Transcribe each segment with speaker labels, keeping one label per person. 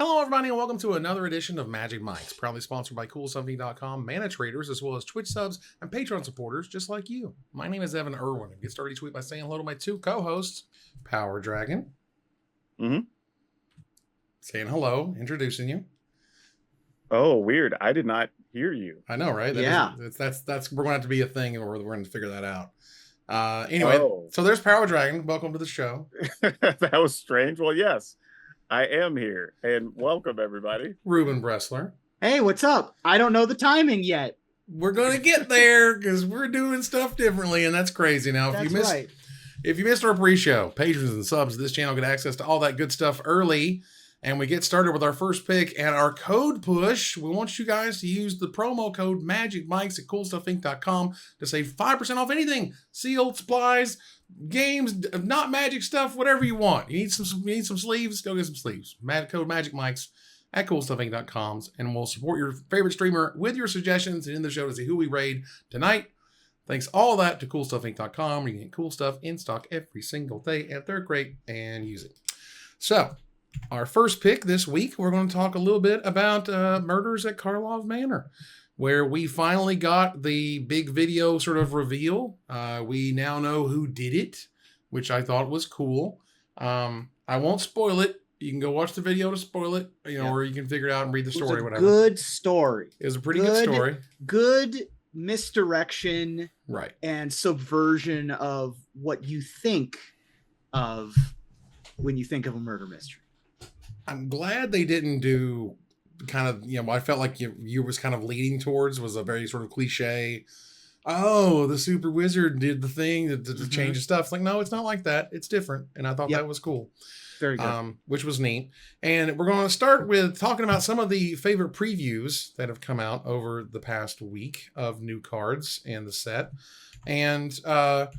Speaker 1: Hello, everybody, and welcome to another edition of Magic Mics, proudly sponsored by CoolStuffing.com, mana traders, as well as Twitch subs and Patreon supporters just like you. My name is Evan Irwin. Get started each week by saying hello to my two co-hosts, PowrDragn. Saying hello, introducing you.
Speaker 2: Oh, weird. I did not hear you.
Speaker 1: I know, right? That's we're going to have to be a thing, or we're going to figure that out. So there's PowrDragn. Welcome to the show.
Speaker 2: That was strange. Well, yes. I am here, and welcome, everybody.
Speaker 1: Reuben Bressler.
Speaker 3: Hey, what's up? I don't know the timing yet.
Speaker 1: We're going to get there because we're doing stuff differently, and that's crazy. Now, if you missed our pre-show, patrons and subs of this channel get access to all that good stuff early, and we get started with our first pick and our code push. We want you guys to use the promo code MAGICMICS at CoolStuffInc.com to save 5% off anything. Sealed supplies, games, not magic stuff, whatever you want. You need some sleeves, go get some sleeves. Code MAGICMICS at CoolStuffInc.com, and we'll support your favorite streamer with your suggestions and in the show to see who we raid tonight. Thanks all that to CoolStuffInc.com. You can get cool stuff in stock every single day, and they're great, and use it. So, our first pick this week, we're going to talk a little bit about Murders at Karlov Manor, where we finally got the big video sort of reveal. We now know who did it, which I thought was cool. I won't spoil it. You can go watch the video to spoil it, or you can figure it out and read the story. Whatever.
Speaker 3: Good story.
Speaker 1: It was a pretty good story.
Speaker 3: Good misdirection,
Speaker 1: right,
Speaker 3: and subversion of what you think of when you think of a murder mystery.
Speaker 1: I'm glad they didn't do kind of, I felt like you was kind of leading towards was a very sort of cliche. Oh, the super wizard did the thing to change the stuff. It's like, no, it's not like that. It's different. And I thought that was cool.
Speaker 3: Very good.
Speaker 1: Which was neat. And we're going to start with talking about some of the favorite previews that have come out over the past week of new cards and the set. And the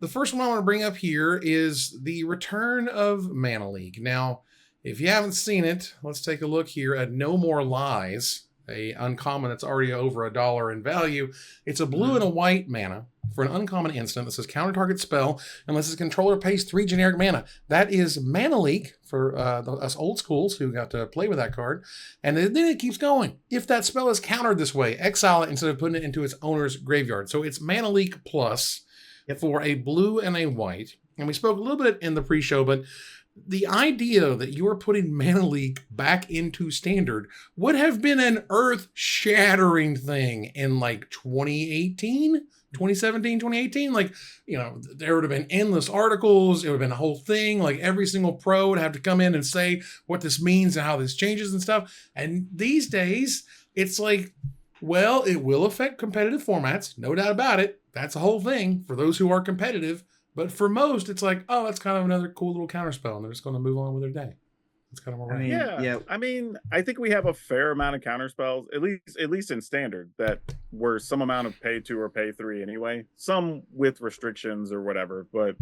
Speaker 1: first one I want to bring up here is the return of Mana League. Now, if you haven't seen it, let's take a look here at No More Lies, a uncommon that's already over $1 in value. It's a blue and a white mana for an uncommon instant that says counter target spell unless its controller pays 3 generic mana. That is Mana Leak for us old schools who got to play with that card. And then it keeps going. If that spell is countered this way, exile it instead of putting it into its owner's graveyard. So it's Mana Leak plus for a blue and a white. And we spoke a little bit in the pre-show, but the idea that you are putting Mana Leak back into standard would have been an earth-shattering thing in like 2017, 2018. Like, there would have been endless articles. It would have been a whole thing. Like every single pro would have to come in and say what this means and how this changes and stuff. And these days, it's like, well, it will affect competitive formats. No doubt about it. That's a whole thing for those who are competitive. But for most, it's like, oh, that's kind of another cool little counterspell, and they're just going to move on with their day. It's kind of more.
Speaker 2: I think we have a fair amount of counterspells, at least in standard, that were some amount of pay 2 or pay 3 anyway. Some with restrictions or whatever, but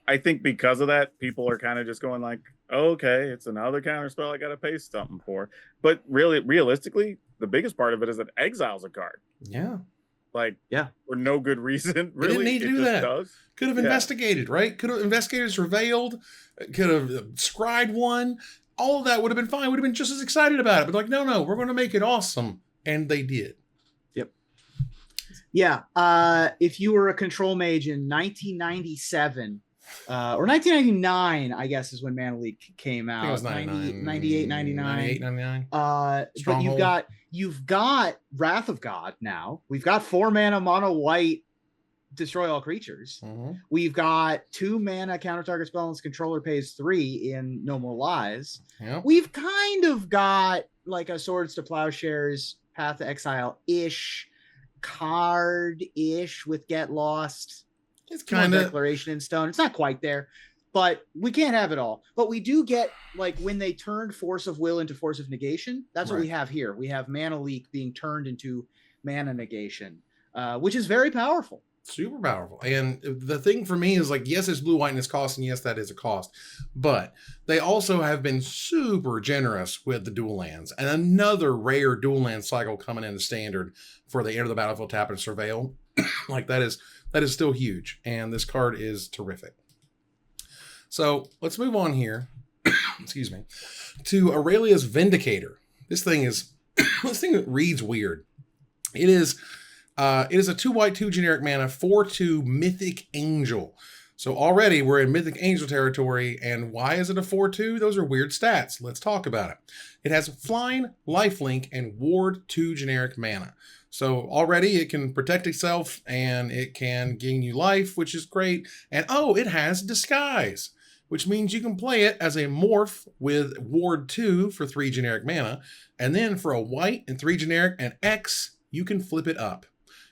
Speaker 2: I think because of that, people are kind of just going like, oh, okay, it's another counterspell I got to pay something for. But really, realistically, the biggest part of it is that exiles a card.
Speaker 1: Yeah.
Speaker 2: For no good reason. Really,
Speaker 1: didn't need to do that. Could have investigated, right? Could have investigated, surveilled, could have scried one. All of that would have been fine. Would have been just as excited about it. But like, no, we're going to make it awesome. And they did.
Speaker 3: Yep. Yeah. If you were a control mage in 1997 or 1999, I guess is when Mana Leak came out.
Speaker 1: I think it was
Speaker 3: 98, 99. But you've got Wrath of God now. We've got 4 mana mono white destroy all creatures. We've got 2 mana counter target spell and its controller pays 3 in No More Lies. We've kind of got like a Swords to Plowshares Path to Exile-ish card-ish with Get Lost.
Speaker 1: It's kind of
Speaker 3: Declaration in Stone. It's not quite there, but we can't have it all. But we do get, like, when they turned Force of Will into Force of Negation, that's what we have here. We have Mana Leak being turned into Mana Negation, which is very powerful.
Speaker 1: Super powerful. And the thing for me is like, yes, it's blue, white, and it's cost, and yes, that is a cost. But they also have been super generous with the dual lands. And another rare dual land cycle coming into standard for the enter the battlefield, tap, and surveil. Like that is still huge. And this card is terrific. So let's move on here excuse me, to Aurelia's Vindicator. This thing reads weird. It is a 2 white, 2 generic mana, 4/2 Mythic Angel. So already we're in Mythic Angel territory, and why is it a 4/2? Those are weird stats. Let's talk about it. It has Flying, Lifelink, and Ward 2 generic mana. So already it can protect itself, and it can gain you life, which is great. And it has Disguise, which means you can play it as a morph with Ward 2 for 3 generic mana, and then for a white and 3 generic and X, you can flip it up.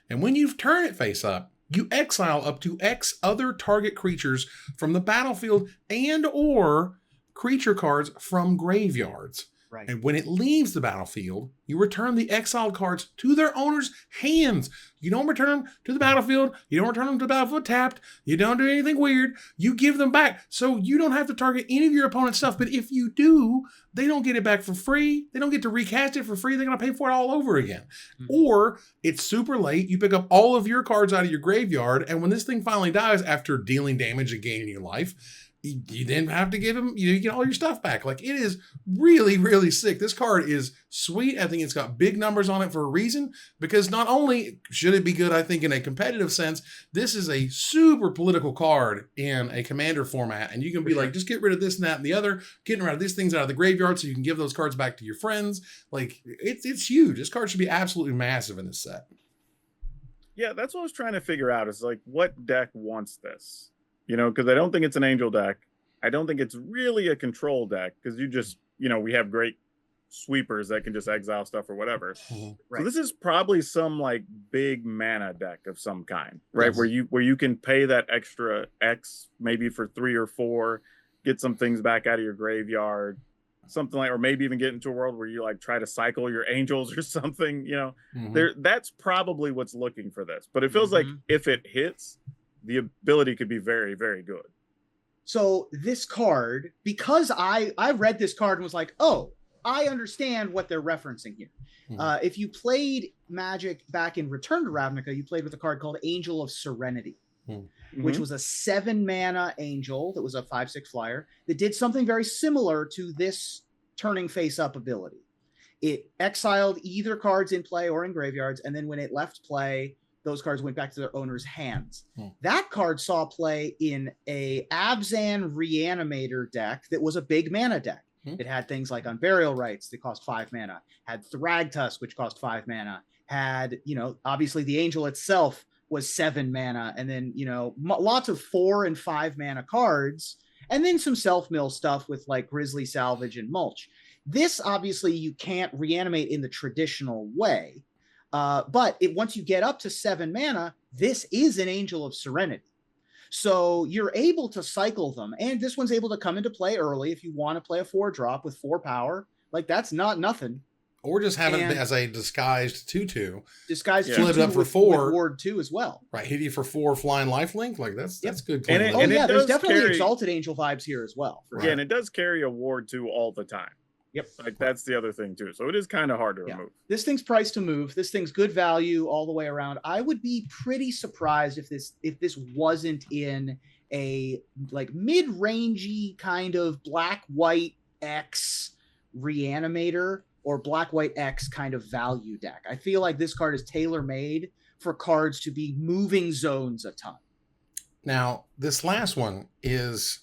Speaker 1: And when you turn it face up, you exile up to X other target creatures from the battlefield and or creature cards from graveyards.
Speaker 3: Right.
Speaker 1: And when it leaves the battlefield, you return the exiled cards to their owner's hands. You don't return them to the battlefield. You don't return them to the battlefield tapped. You don't do anything weird. You give them back. So you don't have to target any of your opponent's stuff. But if you do, they don't get it back for free. They don't get to recast it for free. They're going to pay for it all over again. Mm-hmm. Or it's super late. You pick up all of your cards out of your graveyard. And when this thing finally dies after dealing damage and gaining your life, you then have to give him, you get all your stuff back. Like, it is really, really sick. This card is sweet. I think it's got big numbers on it for a reason, because not only should it be good, I think in a competitive sense, this is a super political card in a commander format. And you can be like, just get rid of this and that and the other, getting rid of these things out of the graveyard so you can give those cards back to your friends. Like, it's huge. This card should be absolutely massive in this set.
Speaker 2: Yeah, that's what I was trying to figure out, is like, what deck wants this? You know, because I don't think it's an angel deck. I don't think it's really a control deck, because you just, we have great sweepers that can just exile stuff or whatever. Mm-hmm. Right. So this is probably some like big mana deck of some kind, right? Yes. Where you can pay that extra X maybe for 3 or 4, get some things back out of your graveyard, something like, or maybe even get into a world where you like try to cycle your angels or something. Mm-hmm. That's probably what's looking for this. But it feels like if it hits, the ability could be very, very good.
Speaker 3: So this card, because I read this card and was like, oh, I understand what they're referencing here. Mm-hmm. If you played Magic back in Return to Ravnica, you played with a card called Angel of Serenity, which was a 7 mana angel that was a 5/6 flyer that did something very similar to this turning face up ability. It exiled either cards in play or in graveyards, and then when it left play, those cards went back to their owner's hands. That card saw play in a Abzan Reanimator deck that was a big mana deck. It had things like Unburial Rites that cost 5 mana, had Thragtusk, which cost 5 mana, had, obviously the angel itself was 7 mana, and then, lots of 4 and 5 mana cards, and then some self-mill stuff with like Grizzly Salvage and Mulch. This, obviously, you can't reanimate in the traditional way. But once you get up to 7 mana, this is an Angel of Serenity. So you're able to cycle them. And this one's able to come into play early if you want to play a 4-drop with 4 power. Like, that's not nothing.
Speaker 1: Or just have it as a disguised 2/2.
Speaker 3: Disguised 2/2
Speaker 1: flip it up for 4.
Speaker 3: With Ward 2 as well.
Speaker 1: Right. Hit you for 4 flying lifelink. Like, that's good.
Speaker 3: There's definitely Exalted Angel vibes here as well.
Speaker 2: Yeah, and it does carry a Ward 2 all the time.
Speaker 3: Yep.
Speaker 2: Like, that's the other thing too. So it is kind of hard to remove.
Speaker 3: This thing's priced to move. This thing's good value all the way around. I would be pretty surprised if this wasn't in a like mid-rangey kind of black-white X Reanimator or black-white X kind of value deck. I feel like this card is tailor-made for cards to be moving zones a ton.
Speaker 1: Now, this last one is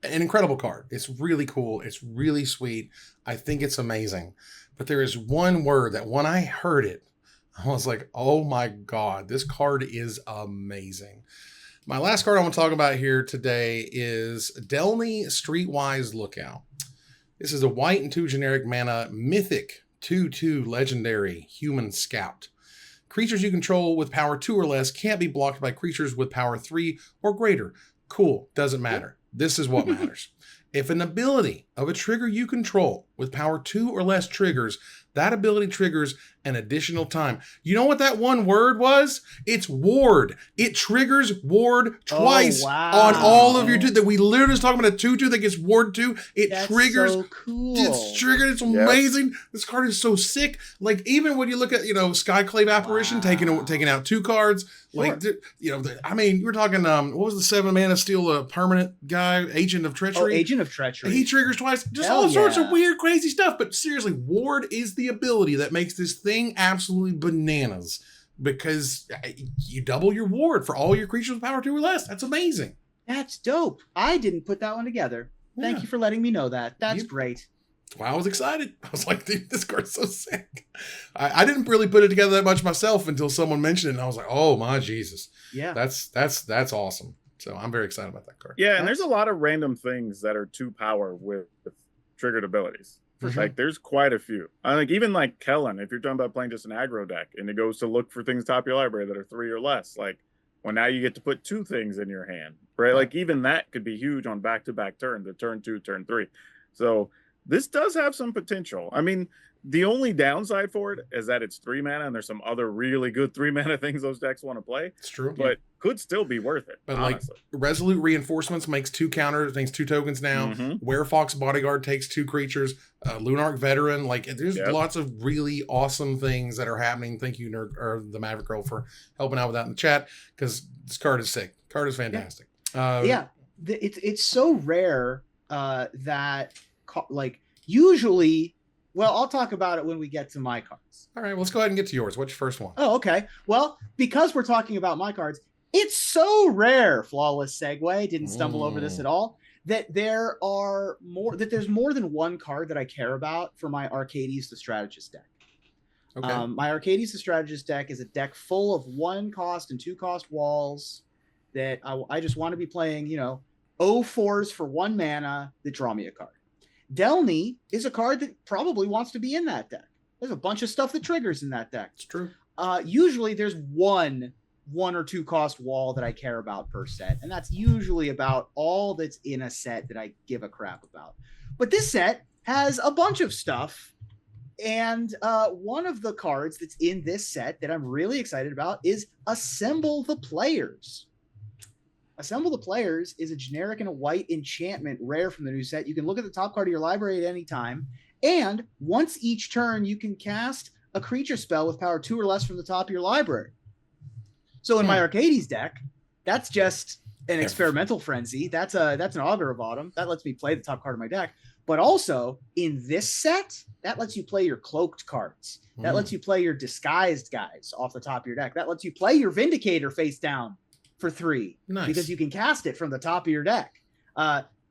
Speaker 1: an incredible card. It's really cool. It's really sweet. I think it's amazing. But there is one word that when I heard it, I was like, oh my God, this card is amazing. My last card I want to talk about here today is Delney Streetwise Lookout. This is a white and 2 generic mana mythic 2/2 legendary human scout. Creatures you control with power 2 or less can't be blocked by creatures with power 3 or greater. Cool. Doesn't matter. This is what matters. If an ability of a trigger you control with power 2 or less triggers, that ability triggers an additional time. You know what that one word was? It's ward. It triggers ward twice on all of your two. That we literally was talking about a 2/2 that gets ward 2. That's triggers. So cool. It's triggered. It's amazing. This card is so sick. Like, even when you look at, Skyclave Apparition taking out 2 cards. Sure. Like, I mean, we're talking, what was the 7 mana steal permanent guy? Agent of Treachery.
Speaker 3: Agent of Treachery.
Speaker 1: He triggers twice. Just all sorts of weird, crazy stuff. But seriously, ward is the ability that makes this thing absolutely bananas, because you double your ward for all your creatures with power 2 or less. That's amazing.
Speaker 3: That's dope. I didn't put that one together. Thank you for letting me know that. That's great.
Speaker 1: That's why I was excited. I was like, dude, this card's so sick. I didn't really put it together that much myself until someone mentioned it, and I was like, oh my Jesus. Yeah. That's awesome. So I'm very excited about that card.
Speaker 2: Yeah, and there's a lot of random things that are 2 power with triggered abilities. Like, there's quite a few. I think even like Kellen, if you're talking about playing just an aggro deck and it goes to look for things top of your library that are 3 or less, like, well, now you get to put 2 things in your hand, right? Like, even that could be huge on back-to-back turns, the turn 2, turn 3. So this does have some potential. I mean, the only downside for it is that it's 3 mana, and there's some other really good 3 mana things those decks want to play.
Speaker 1: It's true.
Speaker 2: But could still be worth it.
Speaker 1: But honestly, like, Resolute Reinforcements makes 2 counters, makes 2 tokens now. Werefox Bodyguard takes 2 creatures. Lunarch Veteran, like, there's lots of really awesome things that are happening. Thank you, the Maverick Girl, for helping out with that in the chat, because this card is sick. Card is fantastic.
Speaker 3: It's so rare that, like, usually, well, I'll talk about it when we get to my cards.
Speaker 1: All right, let's go ahead and get to yours. What's your first one?
Speaker 3: Oh, okay. Well, because we're talking about my cards, it's so rare, flawless segue, didn't stumble over this at all, that there's more than one card that I care about for my Arcades the Strategist deck. Okay. My Arcades the Strategist deck is a deck full of 1 cost and 2 cost walls that I just want to be playing, 0/4s for 1 mana that draw me a card. Delney is a card that probably wants to be in that deck. There's a bunch of stuff that triggers in that deck.
Speaker 1: It's true.
Speaker 3: Usually there's one or 2 cost wall that I care about per set, and that's usually about all that's in a set that I give a crap about. But this set has a bunch of stuff, and one of the cards that's in this set that I'm really excited about is Assemble the Players. Assemble the Players is a generic and a white enchantment rare from the new set. You can look at the top card of your library at any time, and once each turn, you can cast a creature spell with power 2 or less from the top of your library. So in my Arcades deck, that's just an experimental frenzy. That's an Augur of Autumn. That lets me play the top card of my deck. But also, in this set, that lets you play your cloaked cards. That lets you play your disguised guys off the top of your deck. That lets you play your Vindicator face down for 3, because you can cast it from the top of your deck.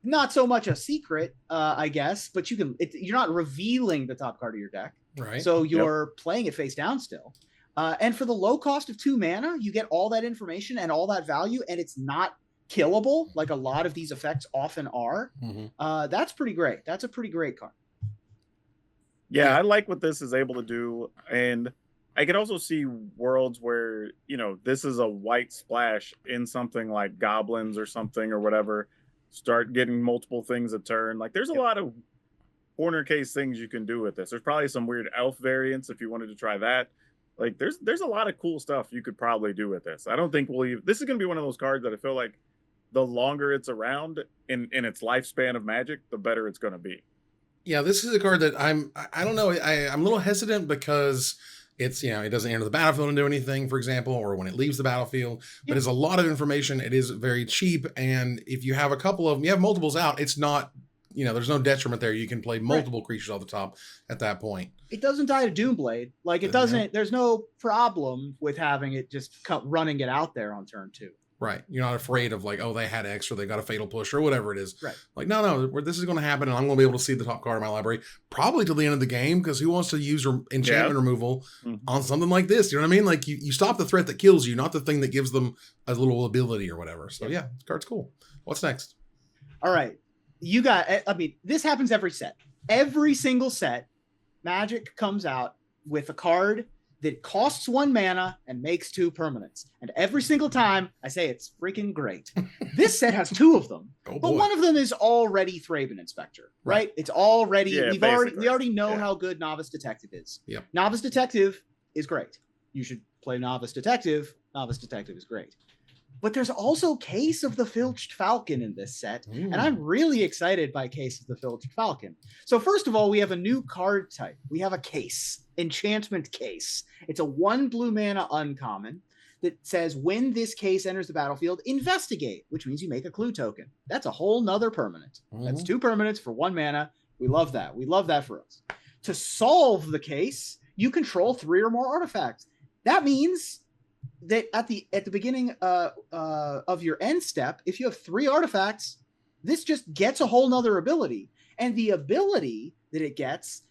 Speaker 3: Not so much a secret, I guess, but you're not revealing the top card of your deck, right? So you're playing it face down still. And for the low cost of 2 mana, you get all that information and all that value, and it's not killable like a lot of these effects often are. That's pretty great. That's a pretty great card.
Speaker 2: Yeah, I like what this is able to do, and I could also see worlds where, this is a white splash in something like Goblins or something or whatever, start getting multiple things a turn. Like, there's a lot of corner case things you can do with this. There's probably some weird elf variants if you wanted to try that. Like, there's a lot of cool stuff you could probably do with this. I don't think this is going to be one of those cards that I feel like the longer it's around in its lifespan of Magic, the better it's going to be.
Speaker 1: Yeah, this is a card that I don't know. I'm a little hesitant because it's, it doesn't enter the battlefield and do anything, for example, or when it leaves the battlefield, but it's a lot of information. It is very cheap. And if you have you have multiples out, it's not, there's no detriment there. You can play multiple creatures off the top at that point.
Speaker 3: It doesn't die to Doomblade. Like, it doesn't, there's no problem with having it just running it out there on turn 2.
Speaker 1: Right. You're not afraid of like, oh, they had X or they got a fatal push or whatever it is. Right. Like, no, this is going to happen and I'm going to be able to see the top card of my library probably till the end of the game, because who wants to use enchantment removal on something like this? You know what I mean? Like, you stop the threat that kills you, not the thing that gives them a little ability or whatever. So yeah, this card's cool. What's next? All
Speaker 3: right. This happens every set. Every single set, Magic comes out with a card that costs 1 mana and makes 2 permanents. And every single time I say it's freaking great. This set has 2 of them, but one of them is already Thraben Inspector, right? It's already, we already know how good Novice Detective is.
Speaker 1: Yep.
Speaker 3: Novice Detective is great. You should play Novice Detective. Novice Detective is great. But there's also Case of the Filched Falcon in this set, and I'm really excited by Case of the Filched Falcon. So first of all, we have a new card type. We have a Case, Enchantment Case. It's a 1 blue mana uncommon that says when this case enters the battlefield, investigate, which means you make a clue token. That's a whole nother permanent. That's 2 permanents for 1 mana. We love that. We love that for us. To solve the case, you control 3 or more artifacts. That means that at the beginning of your end step, if you have 3 artifacts, this just gets a whole nother ability. And the ability that it gets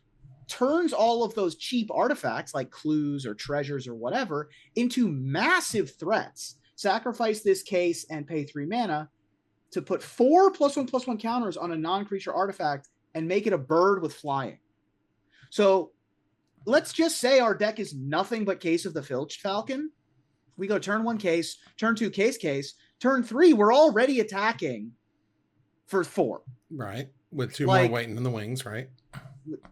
Speaker 3: turns all of those cheap artifacts like clues or treasures or whatever into massive threats. Sacrifice this case and pay 3 mana to put 4 +1/+1 counters on a non-creature artifact and make it a bird with flying. So let's just say our deck is nothing but Case of the Filched Falcon. We go turn 1 case, turn 2 case, turn 3, we're already attacking for 4.
Speaker 1: Right. With 2 more waiting in the wings, right?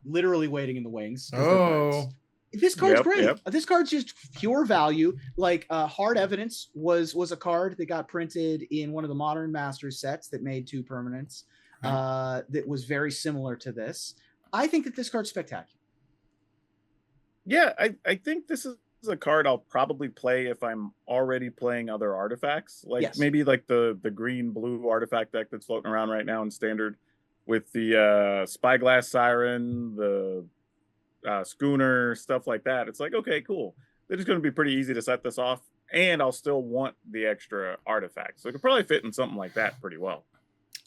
Speaker 3: Literally waiting in the wings.
Speaker 1: Oh.
Speaker 3: This card's great. Yep. This card's just pure value. Like Hard Evidence was a card that got printed in one of the Modern Masters sets that made 2 permanents that was very similar to this. I think that this card's spectacular.
Speaker 2: Yeah, I think this is a card I'll probably play if I'm already playing other artifacts. Like maybe like the green-blue artifact deck that's floating around right now in Standard with the Spyglass Siren, the Schooner, stuff like that. It's like, okay, cool. They're just going to be pretty easy to set this off, and I'll still want the extra artifacts. So it could probably fit in something like that pretty well.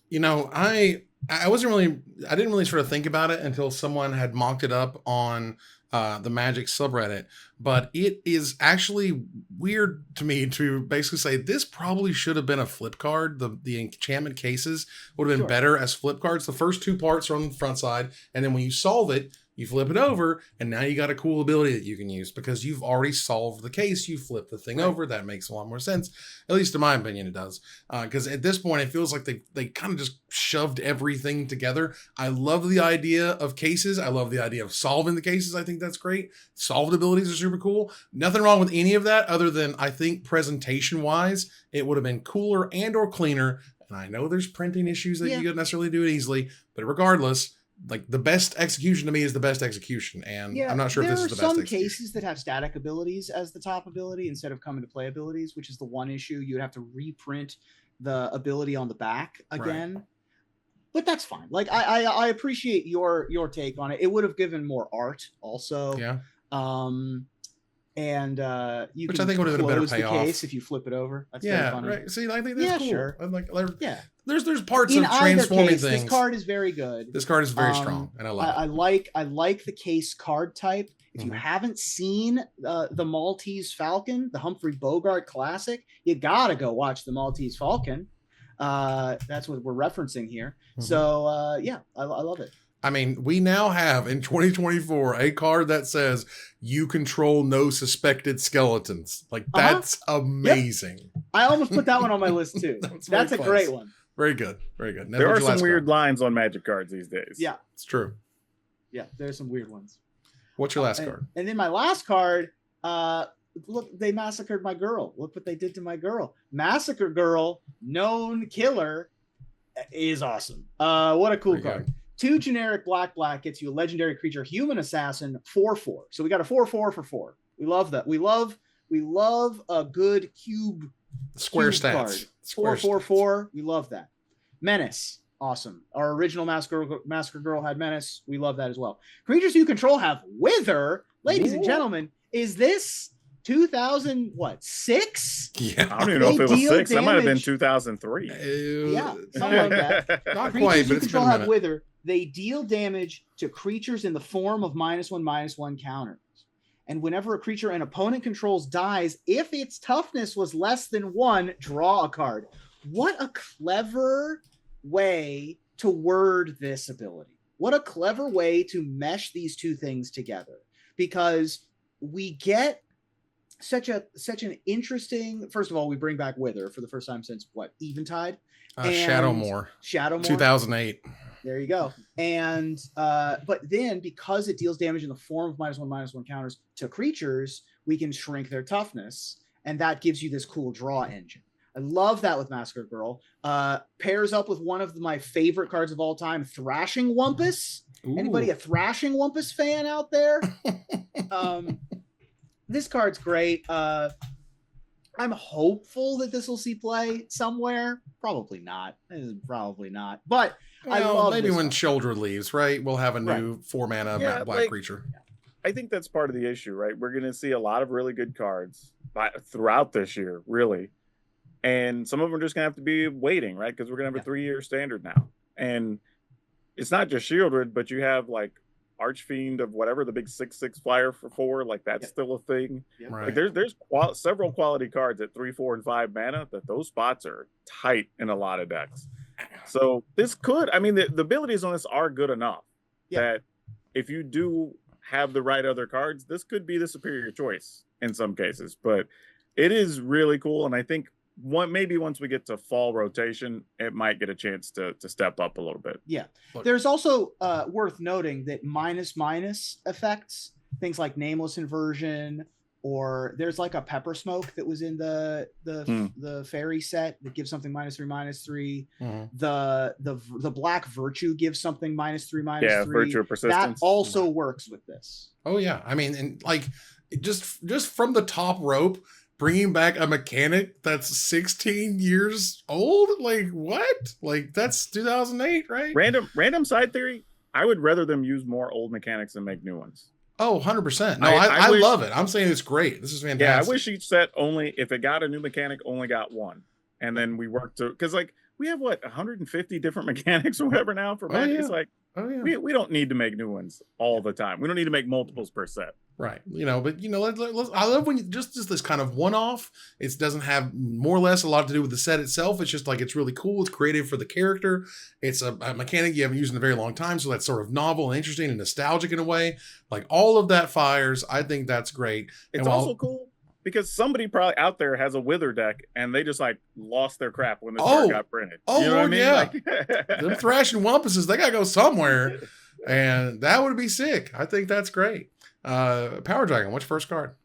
Speaker 1: You know, I didn't really sort of think about it until someone had mocked it up on the Magic subreddit, but it is actually weird to me to basically say this probably should have been a flip card. The enchantment cases would have been better as flip cards. The first 2 parts are on the front side, and then when you solve it, you flip it over, and now you got a cool ability that you can use because you've already solved the case. You flip the thing over. That makes a lot more sense. At least in my opinion, it does. Because at this point, it feels like they kind of just shoved everything together. I love the idea of cases. I love the idea of solving the cases. I think that's great. Solved abilities are super cool. Nothing wrong with any of that other than I think presentation-wise, it would have been cooler and or cleaner. And I know there's printing issues that you couldn't necessarily do it easily, but regardless, like the best execution to me is the best execution, and I'm not sure if this is the best execution.
Speaker 3: There are some cases that have static abilities as the top ability instead of coming to play abilities, which is the one issue. You would have to reprint the ability on the back again, but that's fine. Like I appreciate your take on it. It would have given more art also. And you
Speaker 1: which
Speaker 3: can
Speaker 1: I think would have been a better
Speaker 3: close the
Speaker 1: payoff
Speaker 3: case if you flip it over. That's very funny.
Speaker 1: Right. See, I think that's cool.
Speaker 3: Sure.
Speaker 1: I'm like, there's parts
Speaker 3: in
Speaker 1: of transforming
Speaker 3: case,
Speaker 1: things.
Speaker 3: This card is very good.
Speaker 1: This card is very strong, and I love
Speaker 3: it. I like the case card type. If you haven't seen the Maltese Falcon, the Humphrey Bogart classic, you gotta go watch the Maltese Falcon. That's what we're referencing here. So I love it.
Speaker 1: I mean, we now have in 2024 a card that says you control no suspected skeletons. Like that's amazing.
Speaker 3: Yep. I almost put that one on my list too. That's a great one.
Speaker 1: Very good. Very good.
Speaker 2: There are some weird lines on Magic cards these days.
Speaker 3: Yeah,
Speaker 1: it's true.
Speaker 3: Yeah, there's some weird ones.
Speaker 1: What's your last card?
Speaker 3: And then my last card, look, they massacred my girl. Look what they did to my girl. Massacre Girl, known killer, is awesome. What a cool card. 2 generic black gets you a legendary creature, human assassin, 4/4. So we got a 4/4 for 4. We love that. We love a good cube
Speaker 1: square
Speaker 3: cube
Speaker 1: stats.
Speaker 3: Card. 4/4. We love that. Menace, awesome. Our original Massacre Girl had Menace. We love that as well. Creatures you control have Wither. Ladies and gentlemen, is this 2006?
Speaker 1: Yeah,
Speaker 2: I don't even know if it was 6. That might have been 2003.
Speaker 3: Yeah, something like that.
Speaker 1: Not
Speaker 3: Creatures
Speaker 1: quite, but
Speaker 3: you
Speaker 1: it's
Speaker 3: control
Speaker 1: been a
Speaker 3: have
Speaker 1: minute.
Speaker 3: Wither. They deal damage to creatures in the form of -1/-1 counters. And whenever a creature an opponent controls dies, if its toughness was less than 1, draw a card. What a clever way to word this ability. What a clever way to mesh these two things together. Because we get such an interesting. First of all, we bring back Wither for the first time since what, Eventide?
Speaker 1: Shadowmoor 2008.
Speaker 3: There you go. And but then because it deals damage in the form of -1/-1 counters to creatures, we can shrink their toughness, and that gives you this cool draw engine. I love that with Massacre Girl. Pairs up with one of my favorite cards of all time, Thrashing Wumpus. Ooh. Anybody a Thrashing Wumpus fan out there? This card's great. I'm hopeful that this will see play somewhere. Probably not. But I love
Speaker 1: maybe when Children leaves, right? We'll have a new 4-mana black creature.
Speaker 2: I think that's part of the issue, right? We're going to see a lot of really good cards throughout this year, really. And some of them are just going to have to be waiting, right? Because we're going to have a 3-year standard now. And it's not just Shieldred, but you have like Archfiend of whatever, the big 6/6 flyer for 4, like that's still a thing. Right. Like there's several quality cards at 3, 4, and 5 mana that those spots are tight in a lot of decks. So this could, I mean, the abilities on this are good enough that if you do have the right other cards, this could be the superior choice in some cases. But it is really cool, and I think maybe once we get to fall rotation, it might get a chance to step up a little bit.
Speaker 3: Yeah. There's also worth noting that // effects, things like Nameless Inversion, or there's like a Pepper Smoke that was in the fairy set that gives something -3/-3. The Black Virtue gives something -3/-3.
Speaker 2: Yeah, Virtue of Persistence.
Speaker 3: That also works with this.
Speaker 1: Oh yeah. I mean, and like just from the top rope, bringing back a mechanic that's 16 years old? Like, what? Like, that's 2008, right?
Speaker 2: Random side theory, I would rather them use more old mechanics than make new ones.
Speaker 1: Oh, 100%. No, I love it. I'm saying it's great. This is fantastic.
Speaker 2: Yeah, I wish each set only, if it got a new mechanic, only got one. And then we worked to, because like, we have 150 different mechanics or whatever now for Magic. It's like, we don't need to make new ones all the time. We don't need to make multiples per set.
Speaker 1: Right. But I love when you just this kind of one-off. It doesn't have more or less a lot to do with the set itself. It's just like, it's really cool. It's creative for the character. It's a mechanic you haven't used in a very long time. So that's sort of novel and interesting and nostalgic in a way. Like all of that fires. I think that's great.
Speaker 2: It's also cool because somebody probably out there has a Wither deck and they just like lost their crap when this card got printed.
Speaker 1: Oh,
Speaker 2: you know what I mean?
Speaker 1: Yeah.
Speaker 2: Like,
Speaker 1: them Thrashing Wumpuses, they got to go somewhere. And that would be sick. I think that's great. PowrDragn, what's your first card?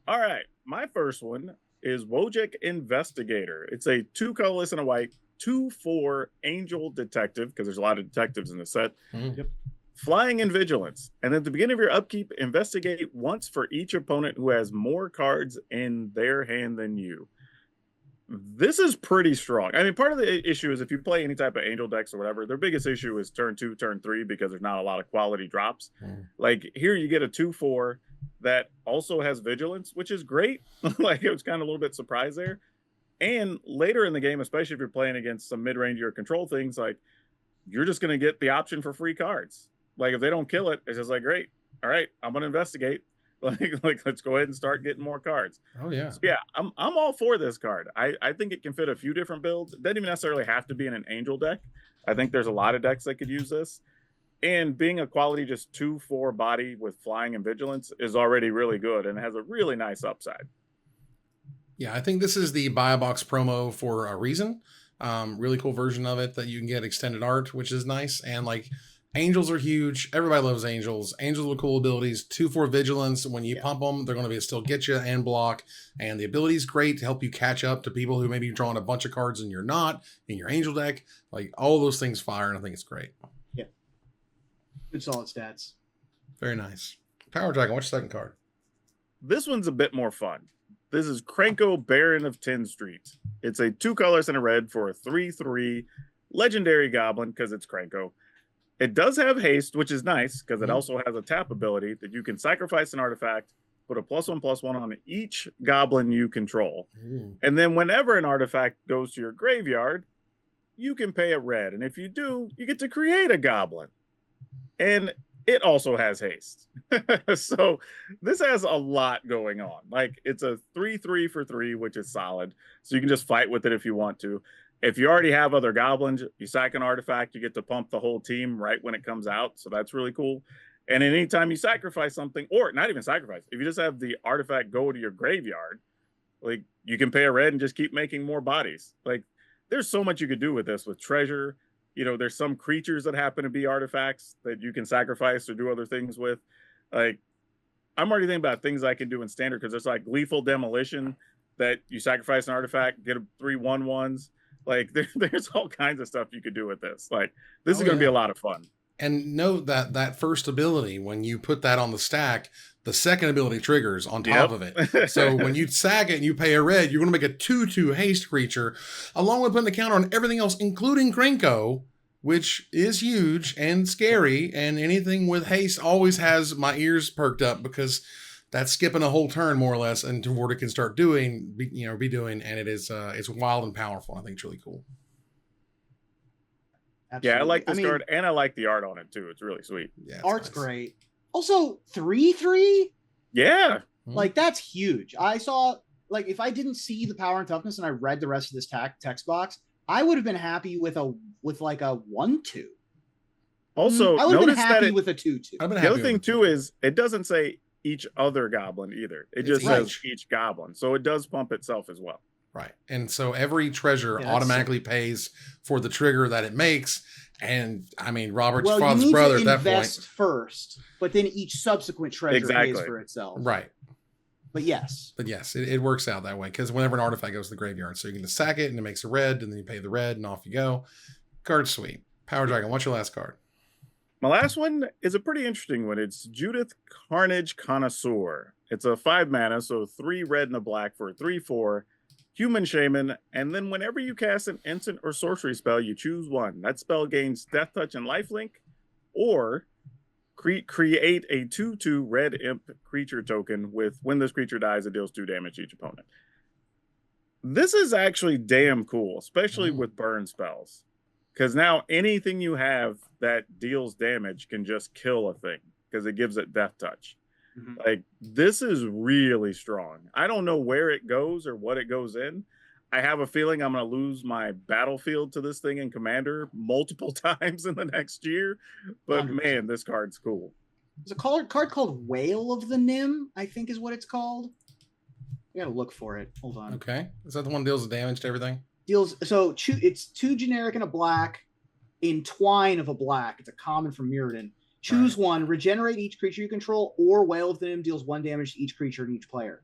Speaker 2: All right. My first one is Wojek Investigator. It's a 2 colorless and a white, 2/4 Angel Detective, because there's a lot of detectives in the set.
Speaker 3: Yep.
Speaker 2: Flying and Vigilance. And at the beginning of your upkeep, investigate once for each opponent who has more cards in their hand than you. This is pretty strong. I mean, part of the issue is if you play any type of Angel decks or whatever, their biggest issue is turn 2, turn 3, because there's not a lot of quality drops. Like here you get a 2/4 that also has Vigilance, which is great. Like it was kind of a little bit surprised there. And later in the game, especially if you're playing against some mid-range or control things, like you're just going to get the option for free cards. Like if they don't kill it, it's just like, great. All right, I'm going to investigate. Like let's go ahead and start getting more cards.
Speaker 1: Oh yeah.
Speaker 2: So yeah, I'm all for this card. I think it can fit a few different builds. It doesn't even necessarily have to be in an Angel deck. I think there's a lot of decks that could use this. And being a quality just 2/4 body with Flying and Vigilance is already really good and has a really nice upside.
Speaker 1: Yeah, I think this is the buy a box promo for a reason. Really cool version of it that you can get extended art, which is nice. And like Angels are huge. Everybody loves Angels. Angels with cool abilities. 2/4 Vigilance. When you pump them, they're going to still get you and block. And the ability is great to help you catch up to people who may be drawing a bunch of cards and you're not in your Angel deck. Like all those things fire, and I think it's great.
Speaker 3: Yeah. Good solid stats.
Speaker 1: Very nice. PowrDragn, what's your second card?
Speaker 2: This one's a bit more fun. This is Krenko, Baron of 10 Street. It's a 2 colors and a red for a 3/3 legendary goblin because it's Krenko. It does have haste, which is nice because it also has a tap ability that you can sacrifice an artifact, put a +1/+1 on each goblin you control. And then whenever an artifact goes to your graveyard, you can pay a red. And if you do, you get to create a goblin. And it also has haste. So this has a lot going on. Like it's a 3/3 for 3, which is solid. So you can just fight with it if you want to. If you already have other goblins, you sack an artifact, you get to pump the whole team right when it comes out. So that's really cool. And anytime you sacrifice something, or not even sacrifice, if you just have the artifact go to your graveyard, like you can pay a red and just keep making more bodies. Like there's so much you could do with this with treasure. You know, there's some creatures that happen to be artifacts that you can sacrifice or do other things with. Like I'm already thinking about things I can do in standard because there's like Gleeful Demolition that you sacrifice an artifact, get 3/1/1s. Like there's all kinds of stuff you could do with this. Like this is going to be a lot of fun.
Speaker 1: And note that first ability, when you put that on the stack, the second ability triggers on top of it. So when you sack it and you pay a red, you're going to make a 2/2 haste creature, along with putting a counter on everything else, including Krenko, which is huge and scary. And anything with haste always has my ears perked up because that's skipping a whole turn more or less, and to what it can start doing, be doing, and it's wild and powerful. I think it's really cool.
Speaker 3: Absolutely.
Speaker 2: Yeah, I like this card, and I like the art on it too. It's really sweet.
Speaker 3: Yeah, art's nice. Great. Also, 3/3.
Speaker 2: Yeah,
Speaker 3: like that's huge. I saw like if I didn't see the power and toughness and I read the rest of this text box, I would have been happy with like a 1/2.
Speaker 2: Also,
Speaker 3: I would have been happy with a 2/2.
Speaker 2: The other thing too is it doesn't say each other goblin either. It just says each goblin. So it does pump itself as well.
Speaker 1: Right. And so every treasure automatically pays for the trigger that it makes. And I mean, Robert's father's brother at that point.
Speaker 3: First, but then each subsequent treasure pays for itself.
Speaker 1: Right.
Speaker 3: But yes,
Speaker 1: it works out that way because whenever an artifact goes to the graveyard, so you can just sack it and it makes a red, and then you pay the red and off you go. Card sweet. PowrDragn, what's your last card?
Speaker 2: My last one is a pretty interesting one. It's Judith Carnage Connoisseur. It's a 5 mana, so 3 red and a black for a 3/4 human shaman. And then whenever you cast an instant or sorcery spell, you choose one. That spell gains Death Touch and Lifelink, or create a 2/2 red imp creature token with when this creature dies, it deals 2 damage to each opponent. This is actually damn cool, especially with burn spells. Because now anything you have that deals damage can just kill a thing because it gives it Death Touch. Like, this is really strong. I don't know where it goes or what it goes in. I have a feeling I'm going to lose my battlefield to this thing in Commander multiple times in the next year. But 100%. Man, this card's cool.
Speaker 3: There's a card called Whale of the Nim, I think is what it's called. I got to look for it. Hold on.
Speaker 1: Okay. Is that the one that deals damage to everything?
Speaker 3: It's 2 generic and a black, Entwine of a black. It's a common from Mirrodin. Choose one, regenerate each creature you control, or Whale of the Nim deals 1 damage to each creature and each player.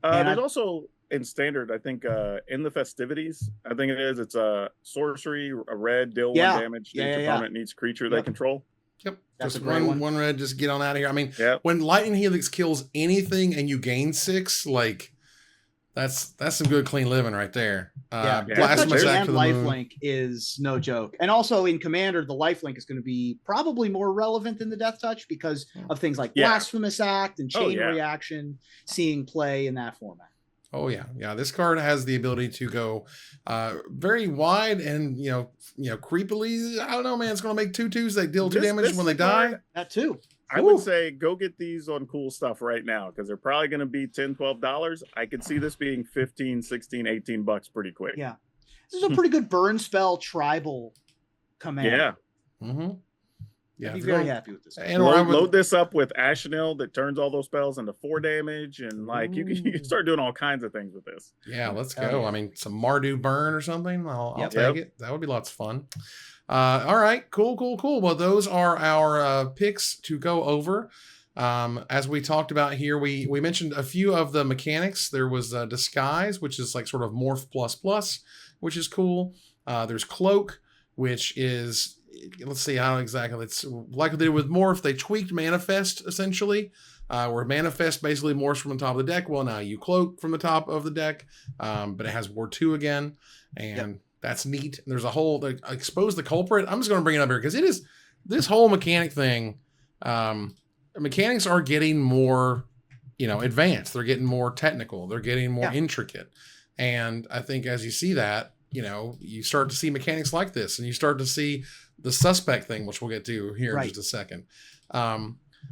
Speaker 2: There's also in standard, I think in the festivities, I think it is. It's a sorcery, a red, deal 1 damage to each opponent and each creature they control.
Speaker 1: Yep. That's just one red, just get on out of here. I mean, when Lightning Helix kills anything and you gain 6, like that's some good clean living right there.
Speaker 3: Blast Massacre to the lifelink is no joke. And also in Commander, the lifelink is going to be probably more relevant than the Death Touch because of things like Blasphemous Act and Chain Reaction seeing play in that format.
Speaker 1: Oh yeah. This card has the ability to go very wide and creepily. I don't know, man. It's going to make 2/2s that deal 2 damage when they die.
Speaker 3: That too.
Speaker 2: I would say go get these on cool stuff right now because they're probably going to be $10-$12. I could see this being $15, $16, $18 pretty quick.
Speaker 3: Yeah, this is a pretty good burn spell tribal command.
Speaker 2: Yeah.
Speaker 3: I'd be very happy with this.
Speaker 2: And load this up with Ashenil that turns all those spells into 4 damage, and like you can start doing all kinds of things with this.
Speaker 1: Yeah, let's go. I mean, some Mardu burn or something. I'll take it. That would be lots of fun. All right, cool. Well, those are our picks to go over. As we talked about here, we mentioned a few of the mechanics. There was Disguise, which is like sort of Morph plus, which is cool. There's Cloak, which is, let's see how exactly it's like they did with Morph. They tweaked Manifest essentially, where Manifest basically morphs from the top of the deck. Well, now you Cloak from the top of the deck, but it has Ward 2 again, and that's neat. There's a whole expose the culprit. I'm just going to bring it up here because it is this whole mechanic thing. Mechanics are getting more, advanced. They're getting more technical. They're getting more intricate. And I think as you see that, you start to see mechanics like this, and you start to see the suspect thing, which we'll get to here in just a second.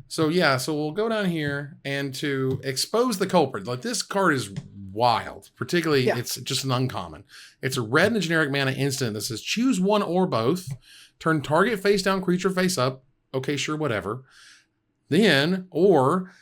Speaker 1: So we'll go down here and to expose the culprit. Like this card is wild, particularly it's just an uncommon. It's a red and a generic mana instant that says choose one or both, turn target face down creature face up, okay, sure, whatever. Then, or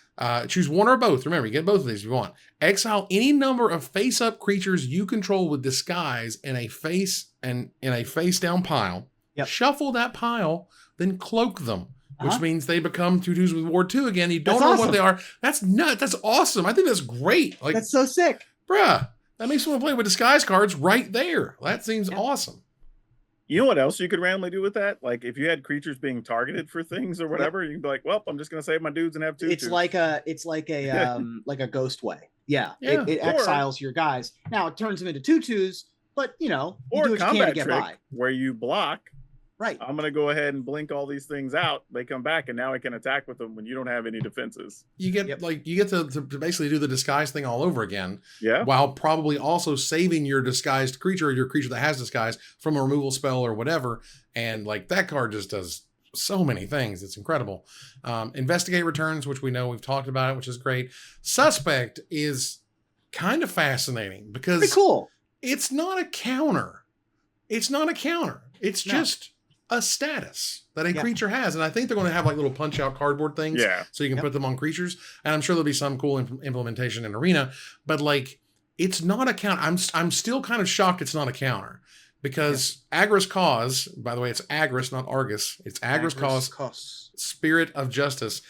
Speaker 1: choose one or both. Remember, you get both of these if you want. Exile any number of face-up creatures you control with disguise in a face-down pile.
Speaker 3: Yep.
Speaker 1: Shuffle that pile, then cloak them, which means they become 2/2s with Ward 2 again. You don't know what they are. That's nuts. That's awesome. I think that's great. Like,
Speaker 3: that's so sick.
Speaker 1: Bruh, that makes me want to play with disguise cards right there. That seems awesome.
Speaker 2: You know what else you could randomly do with that? Like if you had creatures being targeted for things or whatever, you can be like, well, I'm just gonna save my dudes and have 2/2.
Speaker 3: It's like a ghost way. Yeah. It exiles your guys. Now it turns them into 2/2s, but you know, you
Speaker 2: or
Speaker 3: do what you can to get by.
Speaker 2: Where you block.
Speaker 3: Right.
Speaker 2: I'm gonna go ahead and blink all these things out. They come back, and now I can attack with them when you don't have any defenses.
Speaker 1: You get to basically do the disguise thing all over again.
Speaker 2: Yeah.
Speaker 1: While probably also saving your disguised creature or your creature that has disguise from a removal spell or whatever. And like that card just does so many things. It's incredible. Investigate returns, which we know we've talked about it, which is great. Suspect is kind of fascinating because
Speaker 3: pretty cool.
Speaker 1: It's not a counter. It's just a status that a creature has. And I think they're going to have like little punch out cardboard things so you can put them on creatures. And I'm sure there'll be some cool implementation in Arena, but like, it's not a counter. I'm still kind of shocked it's not a counter because Agris Cause, by the way, it's Agris, not Argus. It's Agris Cause, Spirit of Justice.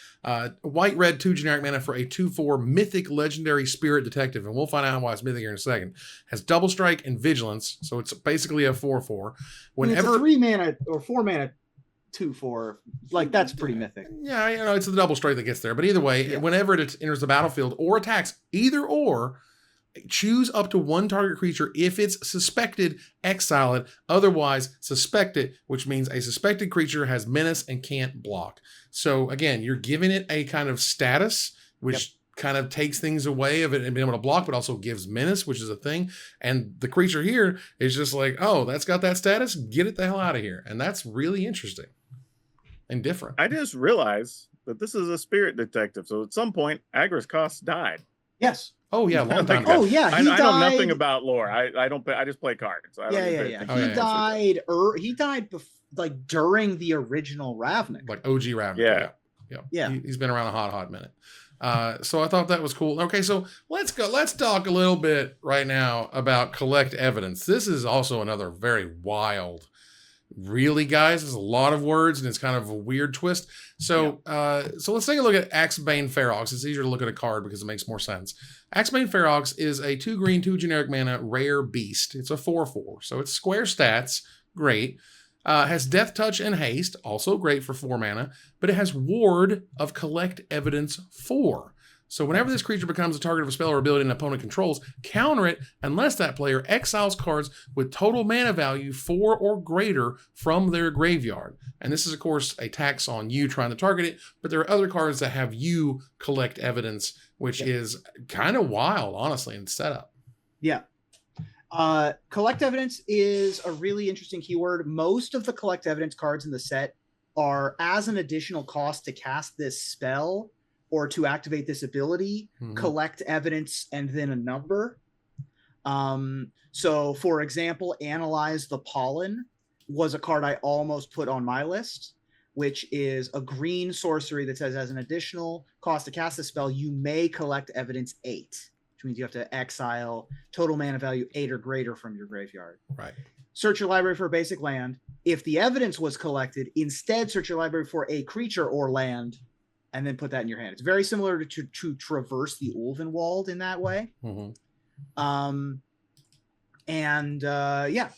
Speaker 1: White, red, 2 generic mana for a 2/4 mythic legendary spirit detective. And we'll find out why it's mythic here in a second. Has double strike and vigilance. So it's basically a 4/4.
Speaker 3: Whenever it's a 3 mana or 4 mana 2/4, like that's pretty mythic.
Speaker 1: Yeah, you know, it's the double strike that gets there. But either way, whenever it enters the battlefield or attacks, either or, choose up to 1 target creature. If it's suspected, exile it. Otherwise, suspect it, which means a suspected creature has menace and can't block. So again, you're giving it a kind of status, which kind of takes things away of it and being able to block, but also gives menace, which is a thing. And the creature here is just like, oh, that's got that status. Get it the hell out of here. And that's really interesting and different.
Speaker 2: I just realized that this is a spirit detective. So at some point, Agris Cost died.
Speaker 3: Yes.
Speaker 1: Oh yeah, long time
Speaker 3: ago. Oh yeah,
Speaker 2: I know nothing about lore. I don't. I just play cards.
Speaker 3: He died like during the original Ravnica,
Speaker 1: like OG Ravnica. Yeah. He's been around a hot minute. So I thought that was cool. Okay, so let's talk a little bit right now about collect evidence. This is also another very wild. Really, guys, there's a lot of words and it's kind of a weird twist. So let's take a look at Axebane Ferox. It's easier to look at a card because it makes more sense. Axebane Ferox is a 2 green, 2 generic mana rare beast. It's a 4/4, so it's square stats. Great. Has Death Touch and Haste, also great for 4 mana, but it has Ward of Collect Evidence 4. So whenever this creature becomes a target of a spell or ability an opponent controls, counter it unless that player exiles cards with total mana value 4 or greater from their graveyard. And this is, of course, a tax on you trying to target it, but there are other cards that have you collect evidence, which is kind of wild, honestly, in setup.
Speaker 3: Yeah. Collect evidence is a really interesting keyword. Most of the collect evidence cards in the set are as an additional cost to cast this spell or to activate this ability, collect evidence and then a number. So for example, Analyze the Pollen was a card I almost put on my list, which is a green sorcery that says as an additional cost to cast the spell, you may collect evidence 8, which means you have to exile total mana value 8 or greater from your graveyard.
Speaker 1: Right.
Speaker 3: Search your library for a basic land. If the evidence was collected, instead search your library for a creature or land, and then put that in your hand. It's very similar to Traverse the Ulvenwald in that way.